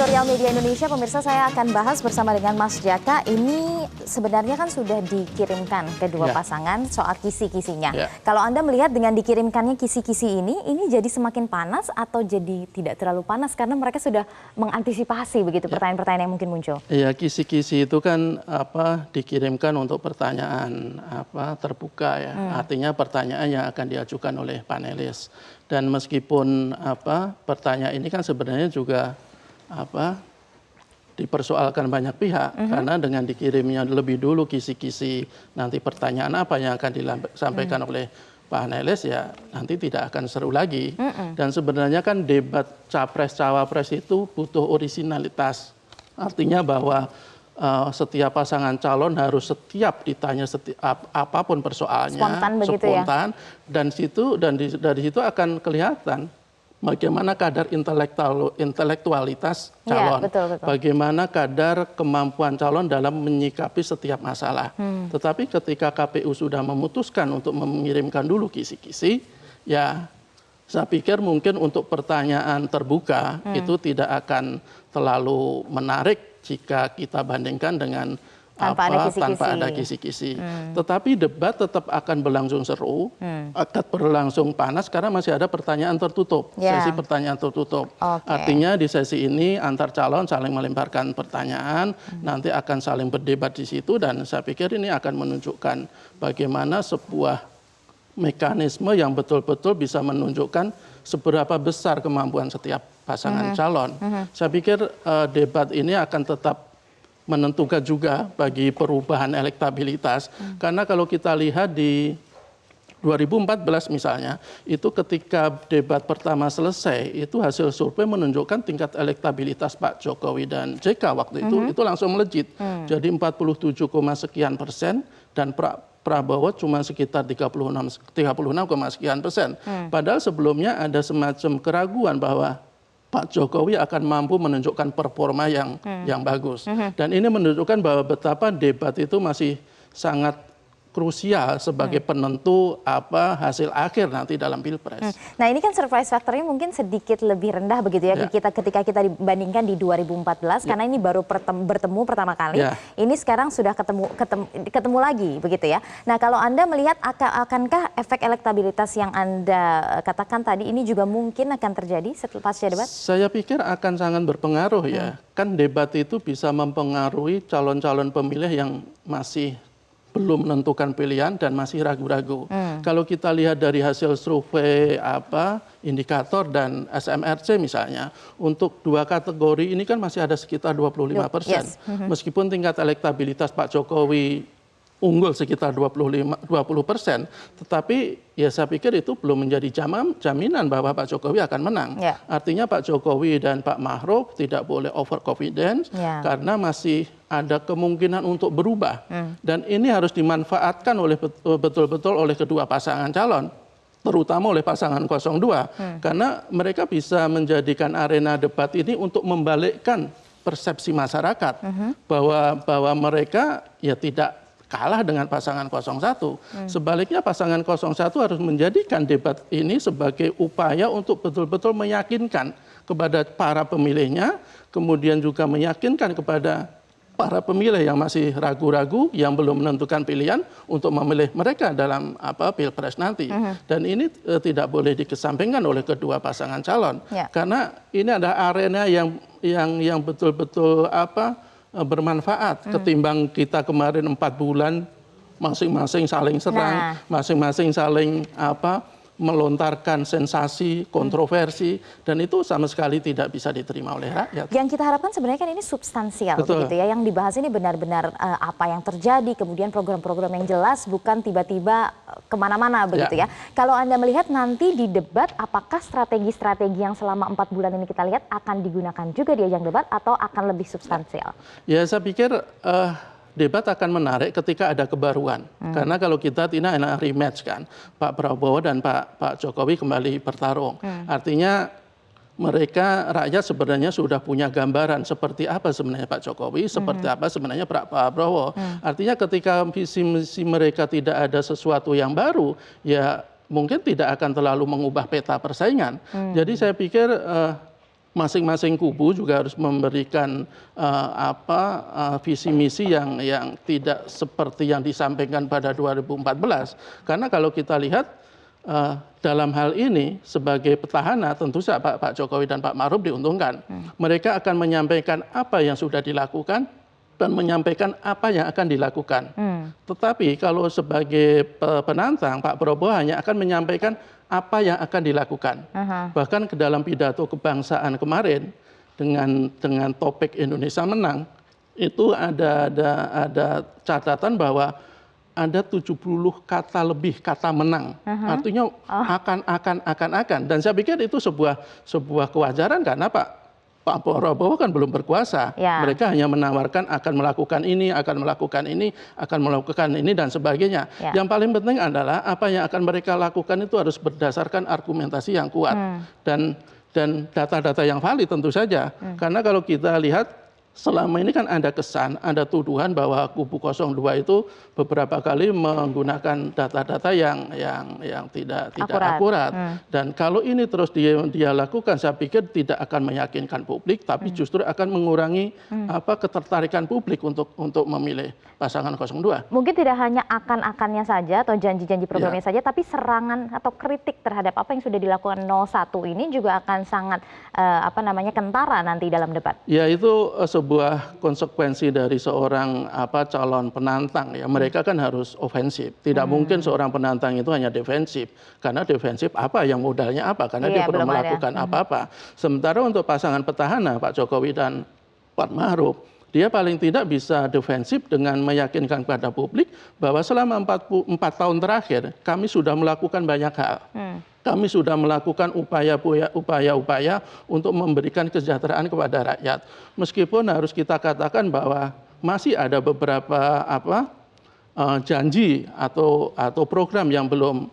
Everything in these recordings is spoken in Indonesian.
Editorial Media Indonesia, pemirsa, saya akan bahas bersama dengan Mas Jaka. Ini sebenarnya kan sudah dikirimkan kedua pasangan soal kisi-kisinya. Kalau Anda melihat dengan dikirimkannya kisi-kisi ini jadi semakin panas atau jadi tidak terlalu panas karena mereka sudah mengantisipasi begitu pertanyaan-pertanyaan yang mungkin muncul. Iya, kisi-kisi itu kan dikirimkan untuk pertanyaan terbuka ya. Artinya pertanyaan yang akan diajukan oleh panelis. Dan meskipun pertanyaan ini kan sebenarnya juga dipersoalkan banyak pihak karena dengan dikirimnya lebih dulu kisi-kisi nanti pertanyaan apa yang akan disampaikan oleh panelis ya nanti tidak akan seru lagi. Dan sebenarnya kan debat capres-cawapres itu butuh orisinalitas. Artinya bahwa setiap pasangan calon harus setiap ditanya apapun persoalannya spontan, dan dari situ akan kelihatan bagaimana kadar intelektualitas calon, bagaimana kadar kemampuan calon dalam menyikapi setiap masalah. Tetapi ketika KPU sudah memutuskan untuk mengirimkan dulu kisi-kisi, ya saya pikir mungkin untuk pertanyaan terbuka itu tidak akan terlalu menarik jika kita bandingkan dengan tanpa ada kisi-kisi. Tetapi debat tetap akan berlangsung seru, akan berlangsung panas karena masih ada pertanyaan tertutup, sesi pertanyaan tertutup. Artinya di sesi ini antar calon saling melemparkan pertanyaan, nanti akan saling berdebat di situ dan saya pikir ini akan menunjukkan bagaimana sebuah mekanisme yang betul-betul bisa menunjukkan seberapa besar kemampuan setiap pasangan calon. Saya pikir debat ini akan tetap menentukan juga bagi perubahan elektabilitas. Karena kalau kita lihat di 2014 misalnya, itu ketika debat pertama selesai, itu hasil survei menunjukkan tingkat elektabilitas Pak Jokowi dan JK waktu itu langsung melejit. Jadi 47, sekian persen dan Prabowo cuma sekitar 36, sekian persen. Padahal sebelumnya ada semacam keraguan bahwa Pak Jokowi akan mampu menunjukkan performa yang bagus. Dan ini menunjukkan bahwa betapa debat itu masih sangat krusial sebagai penentu hasil akhir nanti dalam Pilpres. Nah ini kan surprise factor-nya mungkin sedikit lebih rendah begitu ya ketika kita dibandingkan di 2014 karena ini baru bertemu pertama kali. Ini sekarang sudah ketemu lagi begitu ya. Nah kalau Anda melihat akankah efek elektabilitas yang Anda katakan tadi ini juga mungkin akan terjadi setelah pasca debat? Saya pikir akan sangat berpengaruh ya. Kan debat itu bisa mempengaruhi calon-calon pemilih yang masih belum menentukan pilihan dan masih ragu-ragu. Kalau kita lihat dari hasil survei indikator dan SMRC misalnya, untuk dua kategori ini kan masih ada sekitar 25%. Meskipun tingkat elektabilitas Pak Jokowi unggul sekitar 20%, tetapi ya saya pikir itu belum menjadi jaminan bahwa Pak Jokowi akan menang. Artinya Pak Jokowi dan Pak Ma'ruf tidak boleh overconfidence karena masih ada kemungkinan untuk berubah. Dan ini harus dimanfaatkan betul-betul oleh kedua pasangan calon, terutama oleh pasangan 02, karena mereka bisa menjadikan arena debat ini untuk membalikkan persepsi masyarakat bahwa mereka ya tidak kalah dengan pasangan 01. Sebaliknya pasangan 01 harus menjadikan debat ini sebagai upaya untuk betul-betul meyakinkan kepada para pemilihnya, kemudian juga meyakinkan kepada para pemilih yang masih ragu-ragu, yang belum menentukan pilihan untuk memilih mereka dalam Pilpres nanti. Dan ini tidak boleh dikesampingkan oleh kedua pasangan calon. Karena ini adalah arena yang betul-betul bermanfaat ketimbang kita kemarin 4 bulan masing-masing saling serang, masing-masing saling melontarkan sensasi, kontroversi, dan itu sama sekali tidak bisa diterima oleh rakyat. Yang kita harapkan sebenarnya kan ini substansial begitu ya, yang dibahas ini benar-benar apa yang terjadi, kemudian program-program yang jelas, bukan tiba-tiba kemana-mana begitu ya. Kalau Anda melihat nanti di debat, apakah strategi-strategi yang selama 4 bulan ini kita lihat akan digunakan juga di ajang debat atau akan lebih substansial? Ya saya pikir debat akan menarik ketika ada kebaruan. Karena kalau kita tidak enak rematch kan, Pak Prabowo dan Pak Jokowi kembali bertarung. Artinya mereka rakyat sebenarnya sudah punya gambaran seperti apa sebenarnya Pak Jokowi, seperti apa sebenarnya Pak Prabowo. Artinya ketika visi misi mereka tidak ada sesuatu yang baru, ya mungkin tidak akan terlalu mengubah peta persaingan. Jadi saya pikir masing-masing kubu juga harus memberikan visi misi yang tidak seperti yang disampaikan pada 2014. Karena kalau kita lihat dalam hal ini sebagai petahana tentu saja Pak Jokowi dan Pak Ma'ruf diuntungkan. Mereka akan menyampaikan apa yang sudah dilakukan dan menyampaikan apa yang akan dilakukan. Tetapi kalau sebagai penantang Pak Prabowo hanya akan menyampaikan apa yang akan dilakukan. Bahkan ke dalam pidato kebangsaan kemarin dengan topik Indonesia Menang itu ada catatan bahwa ada 70 kata lebih kata menang. Artinya akan. Dan saya pikir itu sebuah kewajaran karena Pak Prabowo kan belum berkuasa. Mereka hanya menawarkan akan melakukan ini, akan melakukan ini dan sebagainya. Yang paling penting adalah apa yang akan mereka lakukan itu harus berdasarkan argumentasi yang kuat dan data-data yang valid tentu saja. Karena kalau kita lihat selama ini kan ada kesan, ada tuduhan bahwa kubu 02 itu beberapa kali menggunakan data-data yang tidak akurat. Dan kalau ini terus dia lakukan, saya pikir tidak akan meyakinkan publik, tapi justru akan mengurangi ketertarikan publik untuk memilih pasangan 02. Mungkin tidak hanya akan-akannya saja atau janji-janji programnya saja, tapi serangan atau kritik terhadap apa yang sudah dilakukan 01 ini juga akan sangat kentara nanti dalam debat. Ya itu sebuah konsekuensi dari seorang calon penantang ya. Mereka kan harus ofensif. Tidak mungkin seorang penantang itu hanya defensif. Karena defensif yang modalnya apa? Karena dia belum melakukan apa-apa. Sementara untuk pasangan petahana Pak Jokowi dan Pak Ma'ruf, dia paling tidak bisa defensif dengan meyakinkan kepada publik bahwa selama 4 tahun terakhir kami sudah melakukan banyak hal. Kami sudah melakukan upaya-upaya untuk memberikan kesejahteraan kepada rakyat. Meskipun harus kita katakan bahwa masih ada beberapa janji atau program yang belum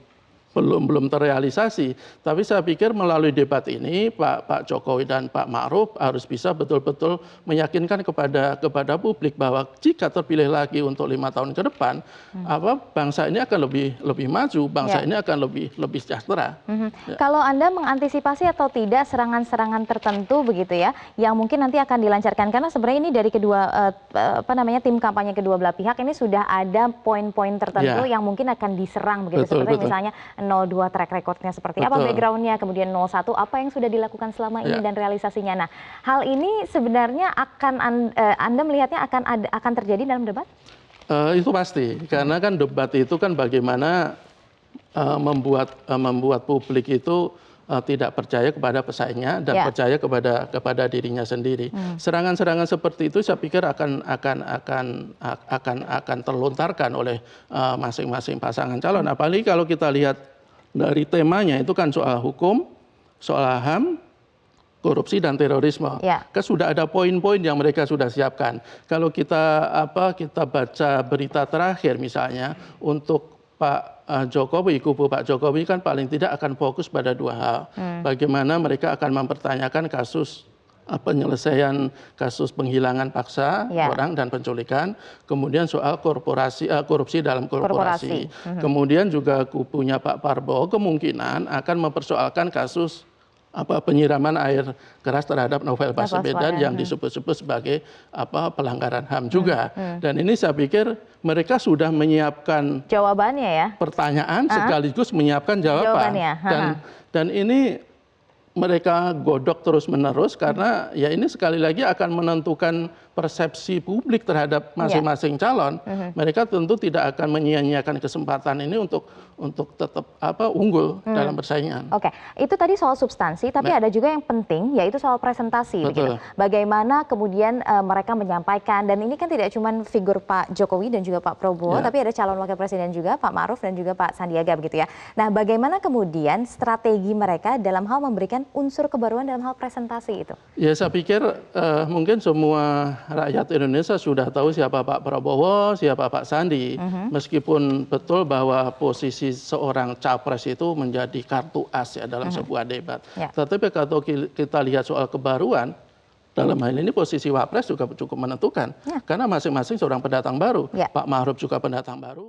terrealisasi. Tapi saya pikir melalui debat ini Pak Jokowi dan Pak Ma'ruf harus bisa betul-betul meyakinkan kepada publik bahwa jika terpilih lagi untuk 5 tahun ke depan, bangsa ini akan lebih maju, bangsa ini akan lebih sejahtera. Kalau Anda mengantisipasi atau tidak serangan-serangan tertentu begitu ya, yang mungkin nanti akan dilancarkan, karena sebenarnya ini dari kedua tim kampanye kedua belah pihak ini sudah ada poin-poin tertentu yang mungkin akan diserang begitu, seperti misalnya 02 track recordnya seperti apa, backgroundnya, kemudian 01 apa yang sudah dilakukan selama ini dan realisasinya. Nah, hal ini sebenarnya akan Anda melihatnya akan terjadi dalam debat? Itu pasti, karena kan debat itu kan bagaimana membuat publik itu tidak percaya kepada pesaingnya dan percaya kepada dirinya sendiri. Serangan-serangan seperti itu saya pikir akan terlontarkan oleh masing-masing pasangan calon. Apalagi kalau kita lihat dari temanya itu kan soal hukum, soal HAM, korupsi dan terorisme. Kan sudah ada poin-poin yang mereka sudah siapkan. Kalau kita baca berita terakhir misalnya untuk Pak Jokowi, kubu Pak Jokowi kan paling tidak akan fokus pada 2 hal. Bagaimana mereka akan mempertanyakan kasus penyelesaian kasus penghilangan paksa orang dan penculikan, kemudian soal korupsi dalam korporasi. Kemudian juga kubunya Pak Prabowo kemungkinan akan mempersoalkan kasus penyiraman air keras terhadap Novel Baswedan yang disebut-sebut sebagai pelanggaran HAM juga. Dan ini saya pikir mereka sudah menyiapkan jawabannya ya. Pertanyaan sekaligus menyiapkan jawaban. Dan ini mereka godok terus-menerus karena ya ini sekali lagi akan menentukan persepsi publik terhadap masing-masing calon. Mereka tentu tidak akan menyia-nyiakan kesempatan ini untuk tetap unggul dalam persaingan. Oke, itu tadi soal substansi, tapi ada juga yang penting yaitu soal presentasi. Begitu. Bagaimana kemudian mereka menyampaikan, dan ini kan tidak cuma figur Pak Jokowi dan juga Pak Prabowo, tapi ada calon wakil presiden juga Pak Ma'ruf dan juga Pak Sandiaga begitu ya. Nah, bagaimana kemudian strategi mereka dalam hal memberikan unsur kebaruan dalam hal presentasi itu? Ya, saya pikir mungkin semua rakyat Indonesia sudah tahu siapa Pak Prabowo, siapa Pak Sandi. Meskipun betul bahwa posisi seorang capres itu menjadi kartu as ya dalam sebuah debat. Tetapi kalau kita lihat soal kebaruan, dalam hal ini posisi wapres juga cukup menentukan. Karena masing-masing seorang pendatang baru. Pak Ma'ruf juga pendatang baru.